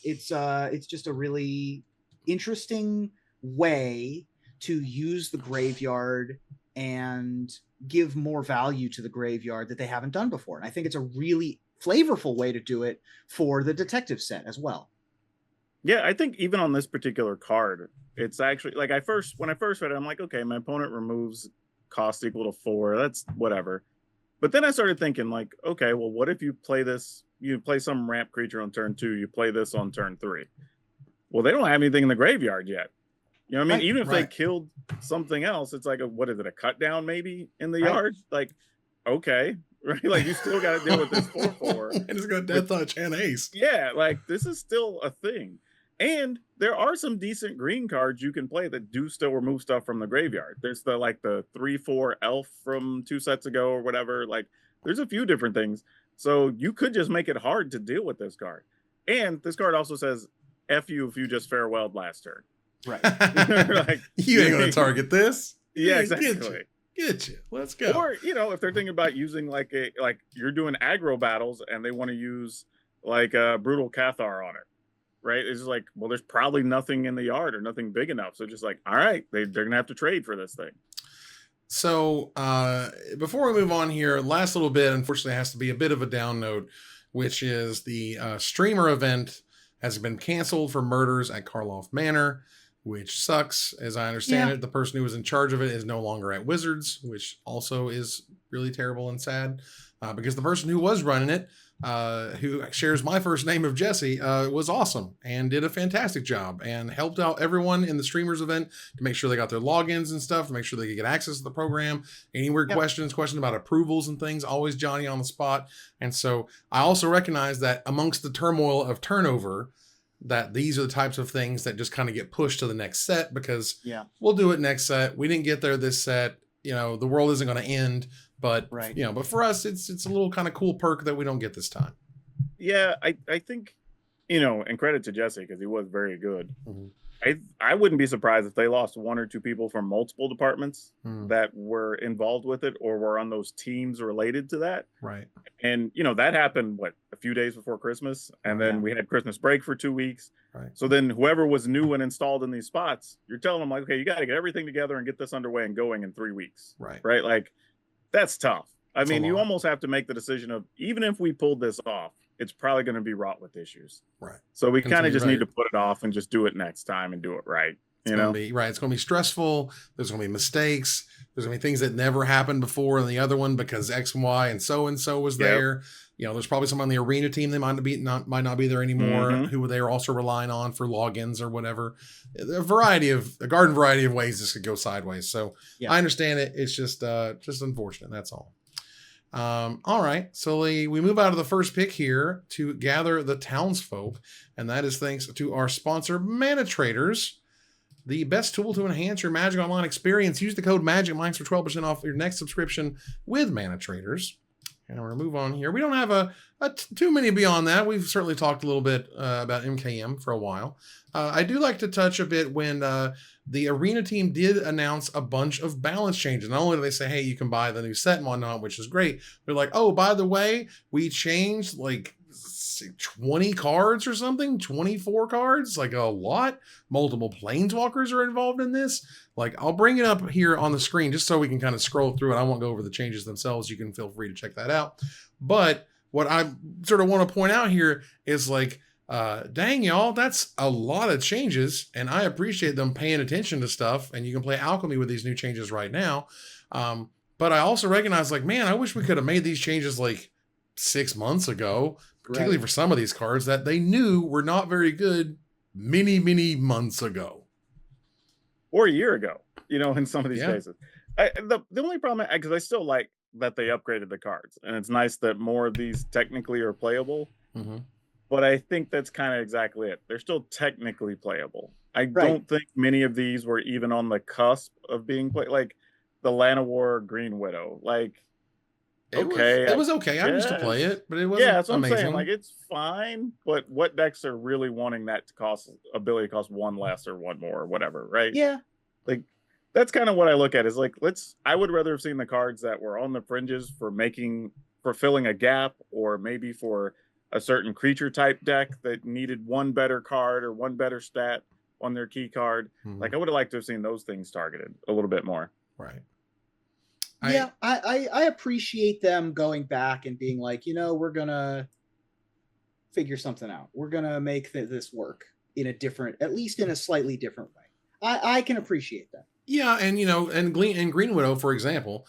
Speaker 3: It's just a really interesting way to use the graveyard and give more value to the graveyard that they haven't done before. And I think it's a really flavorful way to do it for the detective set as well.
Speaker 2: Yeah, I think even on this particular card, it's actually like when I first read it, I'm like, okay, my opponent removes cost equal to 4. That's whatever. But then I started thinking like, okay, well, what if you play this? You play some ramp creature on turn 2. You play this on turn 3. Well, they don't have anything in the graveyard yet. You know what I mean? Even if they killed something else, it's like what is it? A cut down maybe in the yard? Like, okay, right? Like you still got to deal with this 4/4.
Speaker 1: And it's got Death Touch and Ace.
Speaker 2: Yeah, like this is still a thing. And there are some decent green cards you can play that do still remove stuff from the graveyard. There's the 3/4 elf from 2 sets ago or whatever. Like, there's a few different things. So you could just make it hard to deal with this card. And this card also says, F you if you just farewelled last turn.
Speaker 3: Right.
Speaker 1: Like, you ain't going to target this.
Speaker 2: Yeah, exactly.
Speaker 1: Get you. Let's go.
Speaker 2: Or, if they're thinking about using you're doing aggro battles and they want to use a Brutal Cathar on it. Right? It's just well, there's probably nothing in the yard or nothing big enough. So just all right, they're going to have to trade for this thing.
Speaker 1: So before we move on here, last little bit, unfortunately, has to be a bit of a down note, which is the streamer event has been canceled for murders at Karlov Manor, which sucks. As I understand it, the person who was in charge of it is no longer at Wizards, which also is really terrible and sad because the person who was running it, who shares my first name of Jesse, was awesome and did a fantastic job and helped out everyone in the streamers event to make sure they got their logins and stuff, to make sure they could get access to the program. Any weird questions about approvals and things, always Johnny on the spot. And so I also recognize that amongst the turmoil of turnover, that these are the types of things that just kind of get pushed to the next set because we'll do it next set. We didn't get there this set. The world isn't going to end. But but for us, it's a little kind of cool perk that we don't get this time.
Speaker 2: Yeah, I think, and credit to Jesse because he was very good. Mm-hmm. I wouldn't be surprised if they lost 1 or 2 people from multiple departments that were involved with it or were on those teams related to that.
Speaker 1: Right.
Speaker 2: And that happened a few days before Christmas, and then we had Christmas break for 2 weeks.
Speaker 1: Right.
Speaker 2: So then whoever was new and installed in these spots, you're telling them okay, you got to get everything together and get this underway and going in 3 weeks.
Speaker 1: Right.
Speaker 2: Right. That's tough. I mean, you almost have to make the decision of, even if we pulled this off, it's probably going to be wrought with issues.
Speaker 1: Right.
Speaker 2: So we kind of just need to put it off and just do it next time and do it right.
Speaker 1: It's going to be stressful. There's going to be mistakes. There's going to be things that never happened before in the other one because X and Y and so was there. There's probably someone on the arena team that might not be there anymore, who they are also relying on for logins or whatever. A garden variety of ways this could go sideways. So I understand it. It's just unfortunate. That's all. All right. So we move out of the first pick here to gather the Townsfolk, and that is thanks to our sponsor, Mana Traders, the best tool to enhance your Magic Online experience. Use the code MAGICMINDS for 12% off your next subscription with Mana Traders. And we're going to move on here. We don't have too many beyond that. We've certainly talked a little bit about MKM for a while. I do like to touch a bit when the arena team did announce a bunch of balance changes. Not only do they say, hey, you can buy the new set and whatnot, which is great. They're like, oh, by the way, we changed 20 cards or something, 24 cards, a lot. Multiple planeswalkers are involved in this. I'll bring it up here on the screen just so we can kind of scroll through it. I won't go over the changes themselves. You can feel free to check that out. But what I sort of want to point out here is dang, y'all, that's a lot of changes, and I appreciate them paying attention to stuff, and you can play Alchemy with these new changes right now. But I also recognize, man, I wish we could have made these changes 6 months ago, particularly for some of these cards that they knew were not very good many, many months ago.
Speaker 2: Or a year ago, in some of these cases. The only problem, because I still like that they upgraded the cards, and it's nice that more of these technically are playable. Mm-hmm. But I think that's kind of exactly it. They're still technically playable. I don't think many of these were even on the cusp of being played. The Llanowar Green Widow.
Speaker 1: It was okay. I used to play it, but it wasn't
Speaker 2: that's what
Speaker 1: amazing.
Speaker 2: I'm saying. It's fine, but what decks are really wanting that to cost 1 less or 1 more or whatever, right?
Speaker 3: Yeah.
Speaker 2: That's kind of what I look at is I would rather have seen the cards that were on the fringes for filling a gap, or maybe for a certain creature type deck that needed 1 better card or 1 better stat on their key card. Mm-hmm. I would have liked to have seen those things targeted a little bit more.
Speaker 1: Right.
Speaker 3: I appreciate them going back and being we're going to figure something out. We're going to make this work at least in a slightly different way. I can appreciate that.
Speaker 1: Yeah, and Green Widow, for example,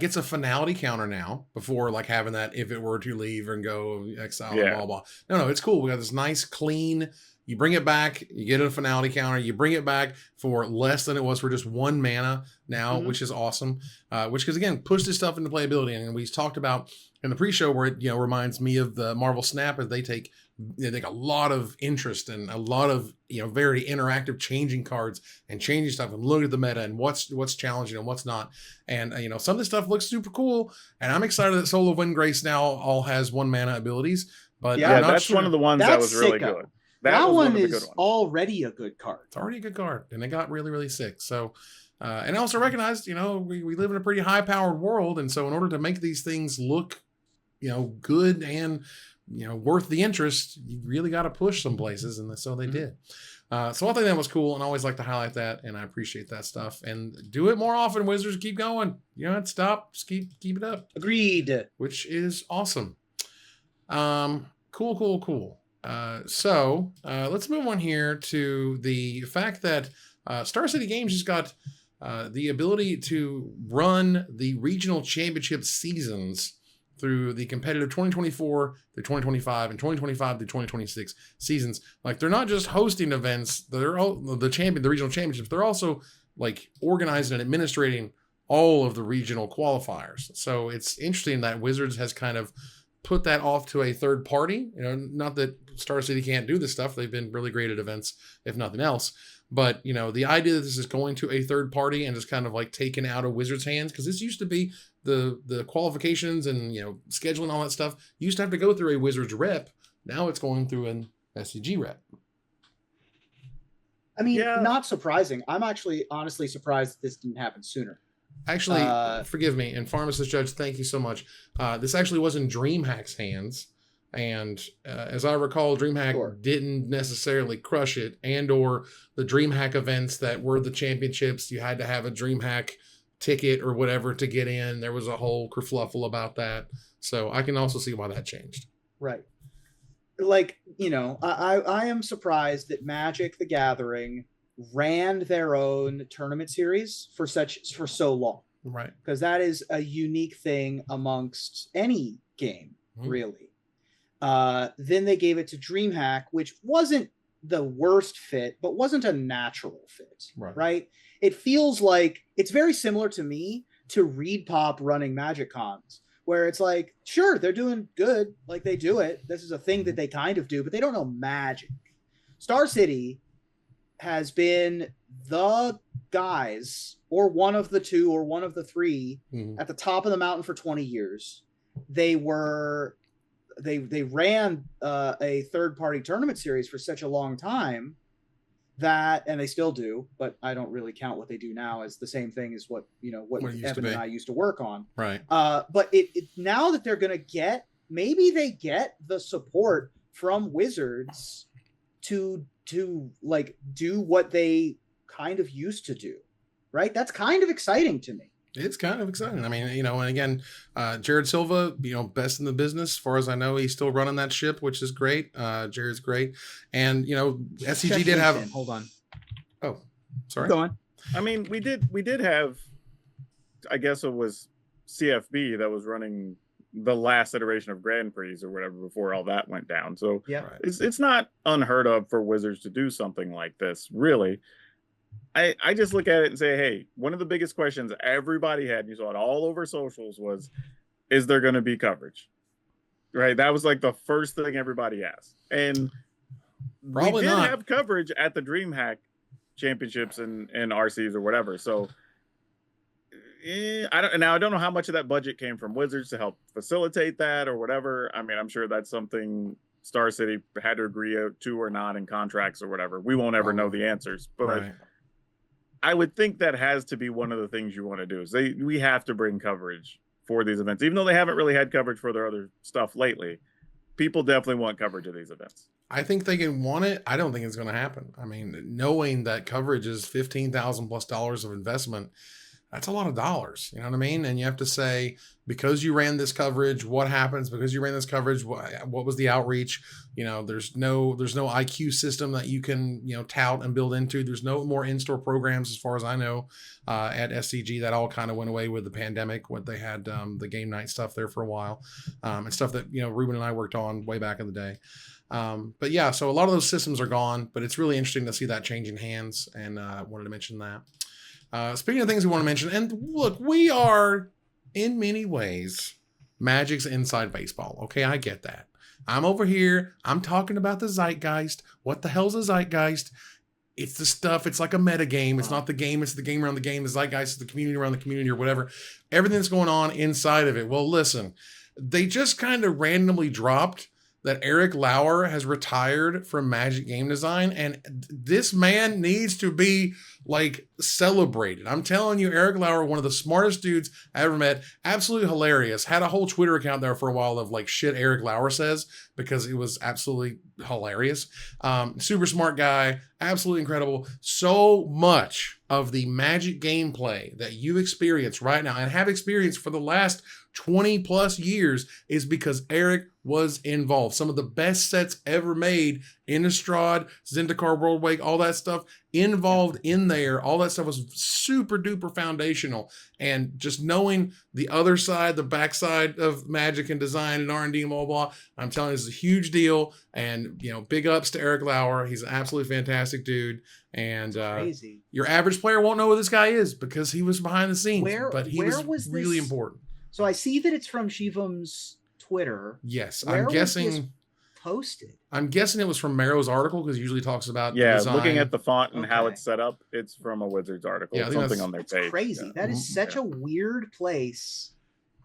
Speaker 1: gets a finality counter now before having that if it were to leave and go exile, blah, blah. No, it's cool. We got this nice, clean, You bring it back, you get a finality counter, you bring it back for less than it was for just 1 mana now, which is awesome. Which, because again, push this stuff into playability. And we talked about in the pre-show where it, reminds me of the Marvel Snap, as they take a lot of interest and a lot of, very interactive changing cards and changing stuff and look at the meta and what's challenging and what's not. And, some of this stuff looks super cool. And I'm excited that Soul of Windgrace now all has 1 mana abilities. But
Speaker 2: yeah, that's one of the ones that was really good.
Speaker 3: That one is already a good card.
Speaker 1: It's already a good card. And it got really, really sick. So, and I also recognized, we live in a pretty high-powered world. And so in order to make these things look, good and, worth the interest, you really got to push some places. And so they did. So I think that was cool. And I always like to highlight that. And I appreciate that stuff. And do it more often, Wizards. Keep going. You don't have to stop. Just keep it up.
Speaker 3: Agreed.
Speaker 1: Which is awesome. Cool. So let's move on here to the fact that Star City Games just got the ability to run the regional championship seasons through the competitive 2024 through 2025 and 2025 through 2026 seasons. Like, they're not just hosting events, they're all the regional championships. They're also like organizing and administrating all of the regional qualifiers. So it's interesting that Wizards has kind of put that off to a third party. Not that Star City can't do this stuff. They've been really great at events, if nothing else. But, the idea that this is going to a third party and just kind of like taken out of Wizards' hands, because this used to be the qualifications and, scheduling, all that stuff, you used to have to go through a Wizards rep. Now it's going through an SCG rep.
Speaker 3: I mean, not surprising. I'm actually honestly surprised that this didn't happen sooner.
Speaker 1: Actually, forgive me, and Pharmacist Judge, thank you so much. This actually was in DreamHack's hands, and as I recall, DreamHack didn't necessarily crush it, and or the DreamHack events that were the championships, you had to have a DreamHack ticket or whatever to get in. There was a whole kerfluffle about that, so I can also see why that changed.
Speaker 3: Right. Like, I am surprised that Magic the Gathering ran their own tournament series for so long,
Speaker 1: right?
Speaker 3: Because that is a unique thing amongst any game, really. Then they gave it to DreamHack, which wasn't the worst fit, but wasn't a natural fit, right? It feels like it's very similar to me to Reed Pop running Magic Cons, where it's like, sure, they're doing good, like they do it. This is a thing that they kind of do, but they don't know Magic. Star City has been the guys, or one of the two, or one of the three, at the top of the mountain for 20 years. They ran a third-party tournament series for such a long time that, and they still do, but I don't really count what they do now as the same thing as what Evan and I used to work on.
Speaker 1: Right.
Speaker 3: But it now that they're going to get, maybe they get the support from Wizards to like do what they kind of used to do, right? That's kind of exciting to me.
Speaker 1: It's kind of exciting. I mean, and again, Jared Silva, best in the business. As far as I know, he's still running that ship, which is great. Jared's great. And, SCG did have...
Speaker 3: Hold on.
Speaker 1: Oh, sorry.
Speaker 3: Go on.
Speaker 2: I mean, we did have, I guess it was CFB that was running the last iteration of Grand Prix or whatever before all that went down. So it's not unheard of for Wizards to do something like this, really. I just look at it and say, hey, one of the biggest questions everybody had, and you saw it all over socials, was, is there going to be coverage? Right? That was like the first thing everybody asked. And
Speaker 1: probably
Speaker 2: we did
Speaker 1: not
Speaker 2: have coverage at the DreamHack championships and RCs or whatever. So I don't know how much of that budget came from Wizards to help facilitate that or whatever. I mean, I'm sure that's something Star City had to agree to or not in contracts or whatever. We won't ever know the answers, but I would think that has to be one of the things you want to do. Is we have to bring coverage for these events, even though they haven't really had coverage for their other stuff lately. People definitely want coverage of these events.
Speaker 1: I think they can want it. I don't think it's going to happen. I mean, knowing that coverage is $15,000+ of investment, that's a lot of dollars. You know what I mean? And you have to say, because you ran this coverage, what happens? Because you ran this coverage, what was the outreach? There's no IQ system that you can, tout and build into. There's no more in-store programs, as far as I know, at SCG. That all kind of went away with the pandemic, when they had the game night stuff there for a while, and stuff that, Reuben and I worked on way back in the day. But yeah, so a lot of those systems are gone, but it's really interesting to see that changing hands, and I wanted to mention that. Speaking of things we want to mention, and look, we are in many ways Magic's inside baseball. Okay, I get that. I'm over here. I'm talking about the zeitgeist. What the hell's a zeitgeist? It's the stuff. It's like a meta game. It's not the game. It's the game around the game. The zeitgeist is the community around the community or whatever. Everything that's going on inside of it. Well, listen, they just kind of randomly dropped that Erik Lauer has retired from Magic game design, and this man needs to be like celebrated. I'm telling you, Erik Lauer, one of the smartest dudes I ever met, absolutely hilarious. Had a whole Twitter account there for a while of like shit Erik Lauer says, because it was absolutely hilarious. Super smart guy, absolutely incredible. So much of the Magic gameplay that you experience right now and have experienced for the last 20 plus years is because Erik was involved. Some of the best sets ever made, Innistrad, Zendikar, World Wake, all that stuff involved in there. All that stuff was super duper foundational. And just knowing the other side, the backside of Magic and design and R&D and blah, blah, blah, I'm telling you, this is a huge deal. And, you know, big ups to Erik Lauer. He's an absolutely fantastic dude. And
Speaker 3: crazy.
Speaker 1: Your average player won't know who this guy is because he was behind the scenes. But he was really
Speaker 3: this?
Speaker 1: important.
Speaker 3: So I see that it's from Shivam's Twitter.
Speaker 1: Yes,
Speaker 3: I'm guessing posted.
Speaker 1: I'm guessing it was from Marrow's article because he usually talks about
Speaker 2: design. Looking at the font and how it's set up, it's from a Wizards article.
Speaker 1: Yeah,
Speaker 2: something on their page.
Speaker 3: Crazy. Yeah. That is such a weird place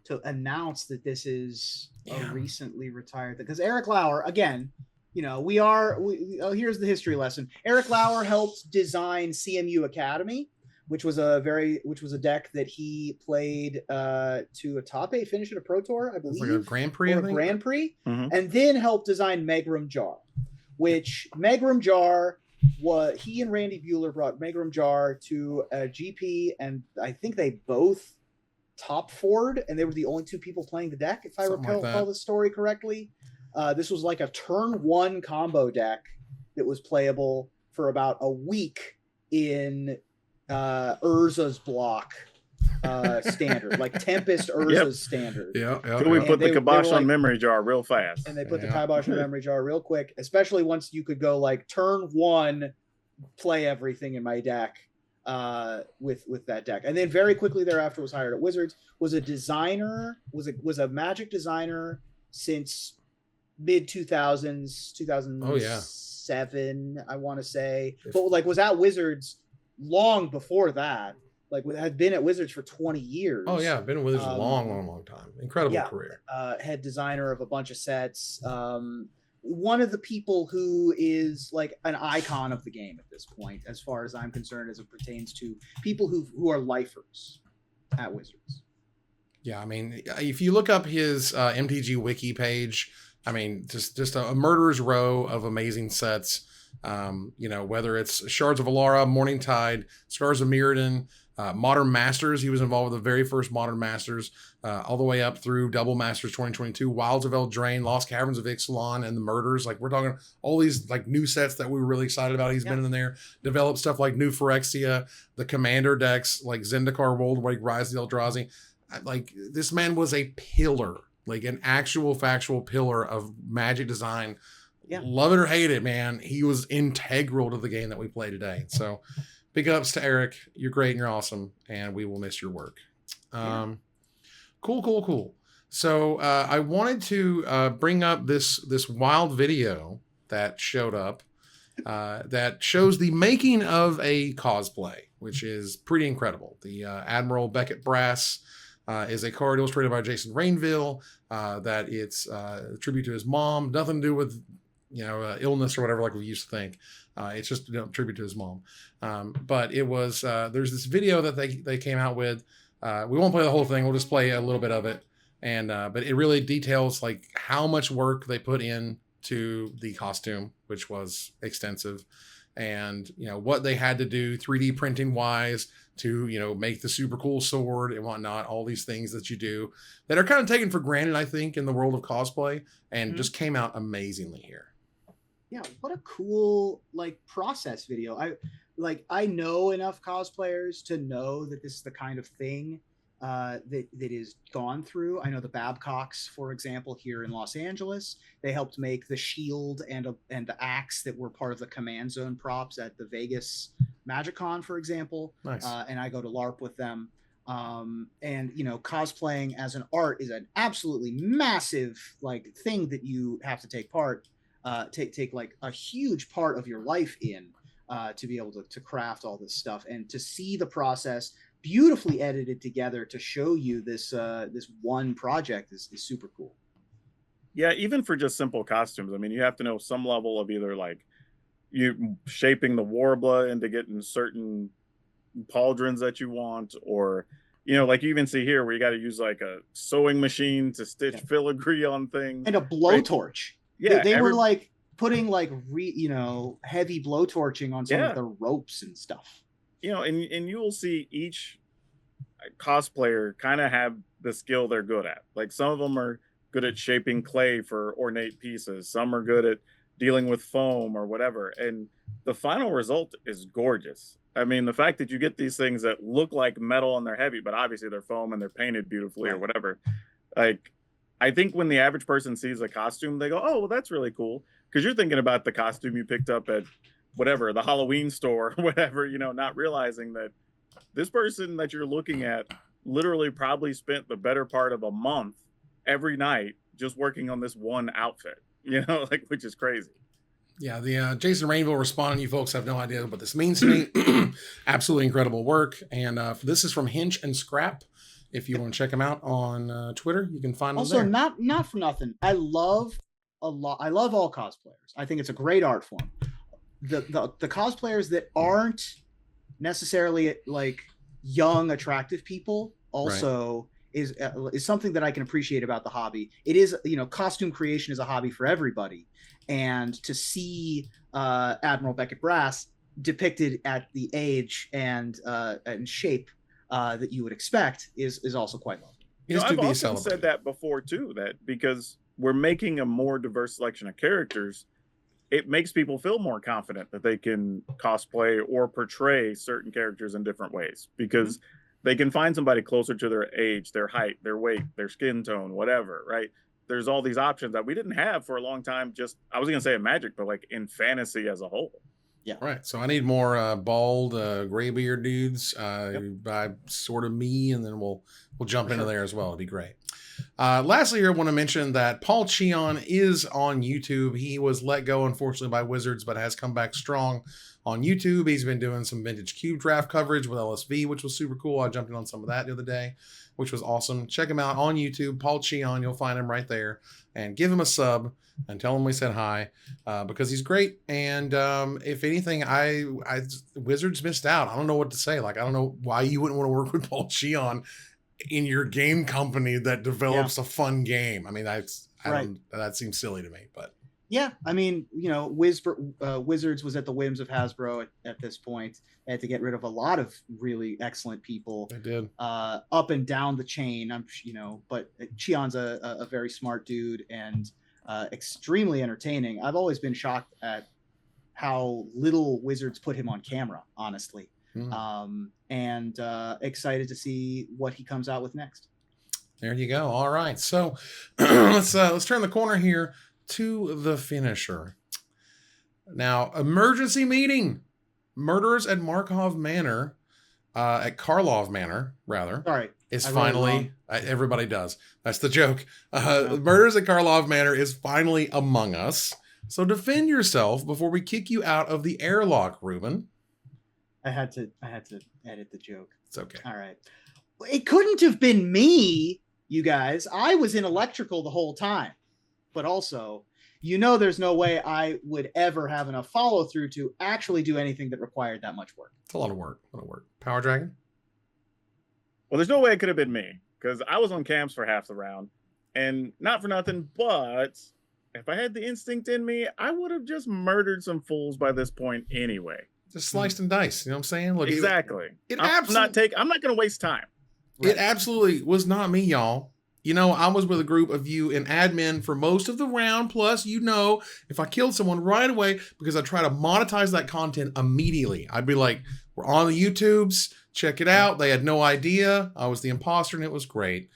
Speaker 3: to announce that this is a recently retired. Because Erik Lauer, again, you know, here's the history lesson. Erik Lauer helped design CMU Academy, which was a deck that he played to a top 8 finish at a Pro Tour, I believe.
Speaker 1: Like a Grand Prix,
Speaker 3: or a Grand Prix, and then helped design Megrim Jar, which Megrim Jar was, he and Randy Buehler brought Megrim Jar to a GP, and I think they both top forward, and they were the only two people playing the deck, if I recall the story correctly. This was like a turn 1 combo deck that was playable for about a week in Urza's block standard, like Tempest Urza's standard.
Speaker 2: So we put the kibosh on Memory Jar real fast.
Speaker 3: And they put the kibosh on Memory Jar real quick, especially once you could go like turn 1, play everything in my deck with that deck. And then very quickly thereafter was hired at Wizards, was a designer, was a Magic designer since mid 2000s, 2007, I want to say. But like was at Wizards long before that, like had been at Wizards for 20 years.
Speaker 1: Oh yeah, been at Wizards a long time. Incredible career.
Speaker 3: Head designer of a bunch of sets. One of the people who is like an icon of the game at this point, as far as I'm concerned, as it pertains to people who are lifers at Wizards. Yeah,
Speaker 1: I mean, if you look up his MTG wiki page, I mean, just a murderer's row of amazing sets. You know, whether it's Shards of Alara, Morning Tide, Scars of Mirrodin, Modern Masters. He was involved with the very first Modern Masters, all the way up through Double Masters 2022, Wilds of Eldraine, Lost Caverns of Ixalan, and the Murders. Like, we're talking all these like new sets that we were really excited about. He's been in there, developed stuff like New Phyrexia, the Commander decks like Zendikar, World Wake, Rise of the Eldrazi. Like, this man was a pillar, like an actual factual pillar of Magic design. Love it or hate it, man. He was integral to the game that we play today. So big ups to Erik. You're great and you're awesome, and we will miss your work. Cool. So I wanted to bring up this wild video that showed up that shows the making of a cosplay, which is pretty incredible. The Admiral Beckett Brass is a card illustrated by Jason Rainville. That it's a tribute to his mom. Nothing to do with illness or whatever, like we used to think. It's just a tribute to his mom. But it was, there's this video that they came out with. We won't play the whole thing. We'll just play a little bit of it. And, but it really details like how much work they put in to the costume, which was extensive, and, what they had to do 3D printing wise to, make the super cool sword and whatnot, all these things that you do that are kind of taken for granted, I think, in the world of cosplay, and just came out amazingly here.
Speaker 3: Yeah, what a cool process video. I know enough cosplayers to know that this is the kind of thing that is gone through. I know the Babcocks, for example, here in Los Angeles, they helped make the shield and the axe that were part of the Command Zone props at the Vegas MagicCon, for example.
Speaker 1: Nice.
Speaker 3: And I go to LARP with them. And cosplaying as an art is an absolutely massive thing that you have to take like a huge part of your life in to be able to craft all this stuff and to see the process beautifully edited together to show you this one project is super cool.
Speaker 2: Yeah, even for just simple costumes, I mean, you have to know some level of either you shaping the Warbler into getting certain pauldrons that you want, or you even see here where you got to use a sewing machine to stitch filigree on things
Speaker 3: and a blowtorch. Right?
Speaker 2: Yeah,
Speaker 3: they were putting heavy blowtorching on some of the ropes and stuff.
Speaker 2: And you will see each cosplayer kind of have the skill they're good at. Like some of them are good at shaping clay for ornate pieces. Some are good at dealing with foam or whatever. And the final result is gorgeous. I mean, the fact that you get these things that look like metal and they're heavy, but obviously they're foam and they're painted beautifully or whatever. I think when the average person sees a costume, they go, oh, well, that's really cool. Because you're thinking about the costume you picked up at whatever, the Halloween store or whatever, not realizing that this person that you're looking at literally probably spent the better part of a month every night just working on this one outfit, which is crazy.
Speaker 1: Yeah, the Jason Rainville responding, you folks have no idea what this means to me. Absolutely incredible work. And this is from Hinch and Scrap. If you want to check them out on Twitter, you can find them there.
Speaker 3: Also, not for nothing, I love all cosplayers. I think it's a great art form. The cosplayers that aren't necessarily young, attractive people also is something that I can appreciate about the hobby. It is, costume creation is a hobby for everybody. And to see Admiral Beckett Brass depicted at the age and shape that you would expect is also quite lovely.
Speaker 2: I've often said that before too, that because we're making a more diverse selection of characters, it makes people feel more confident that they can cosplay or portray certain characters in different ways, because they can find somebody closer to their age, their height, their weight, their skin tone, whatever, right? There's all these options that we didn't have for a long time. Just, I was going to say in Magic, but in fantasy as a whole.
Speaker 1: Yeah. Right. So I need more bald, graybeard dudes by sort of me, and then we'll jump into there as well. It'd be great. Lastly, here I want to mention that Paul Cheon is on YouTube. He was let go, unfortunately, by Wizards, but has come back strong on YouTube. He's been doing some vintage cube draft coverage with LSV, which was super cool. I jumped in on some of that the other day, which was awesome. Check him out on YouTube, Paul Cheon. You'll find him right there, and give him a sub and tell him we said hi, because he's great. And if anything, I Wizards missed out. I don't know what to say. I don't know why you wouldn't want to work with Paul Cheon in your game company that develops a fun game. I mean, that seems silly to me, but
Speaker 3: yeah, I mean, Wizards was at the whims of Hasbro at this point. They had to get rid of a lot of really excellent people.
Speaker 1: They did,
Speaker 3: up and down the chain. But Cheon's a very smart dude and extremely entertaining. I've always been shocked at how little Wizards put him on camera, honestly. And excited to see what he comes out with next.
Speaker 1: There you go. All right, so let's turn the corner here to the finisher. Now, emergency meeting. Murderers at Karlov Manor, rather.
Speaker 3: Sorry,
Speaker 1: is finally. Everybody does. That's the joke. Murders at Karlov Manor is finally among us. So defend yourself before we kick you out of the airlock, Reuben.
Speaker 3: I had to edit the joke.
Speaker 1: It's okay.
Speaker 3: All right. It couldn't have been me, you guys. I was in electrical the whole time. But also, there's no way I would ever have enough follow through to actually do anything that required that much work.
Speaker 1: It's a lot of work. PowrDragn?
Speaker 2: Well, there's no way it could have been me, because I was on cams for half the round. And not for nothing, but if I had the instinct in me, I would have just murdered some fools by this point anyway.
Speaker 1: Just sliced and diced, you know what I'm saying? Look,
Speaker 2: exactly. I'm not going to waste time.
Speaker 1: Right. It absolutely was not me, y'all. I was with a group of you in admin for most of the round. Plus, if I killed someone right away, because I try to monetize that content immediately, I'd be like, we're on the YouTubes. Check it out. They had no idea. I was the imposter, and it was great.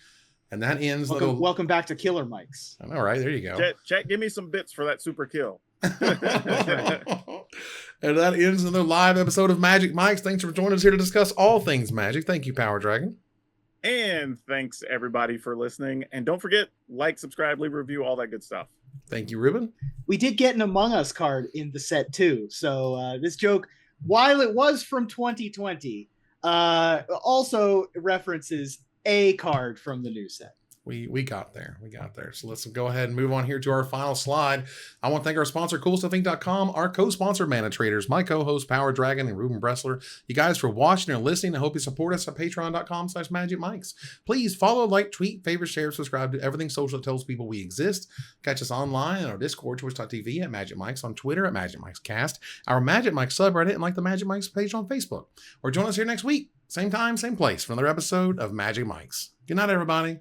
Speaker 1: And that ends.
Speaker 3: Welcome back to Killer Mics.
Speaker 1: I know, right? There you go.
Speaker 2: Chat, give me some bits for that super kill.
Speaker 1: And that ends another live episode of Magic Mics. Thanks for joining us here to discuss all things Magic. Thank you, PowrDragn.
Speaker 2: And thanks everybody for listening. And don't forget, like, subscribe, leave a review, all that good stuff.
Speaker 1: Thank you, Reuben.
Speaker 3: We did get an Among Us card in the set too. So this joke, while it was from 2020, also references a card from the new set.
Speaker 1: We got there. So let's go ahead and move on here to our final slide. I want to thank our sponsor, CoolStuffInc.com, our co-sponsor, Mana Traders, my co-host, PowrDragn, and Reuben Bressler. You guys for watching and listening. I hope you support us at patreon.com/magicmics. Please follow, like, tweet, favorite, share, subscribe to everything social that tells people we exist. Catch us online on our Discord, twitch.tv at Magic Mics, on Twitter at Magic Mics Cast, our Magic Mics subreddit, and like the Magic Mics page on Facebook. Or join us here next week. Same time, same place for another episode of Magic Mics. Good night, everybody.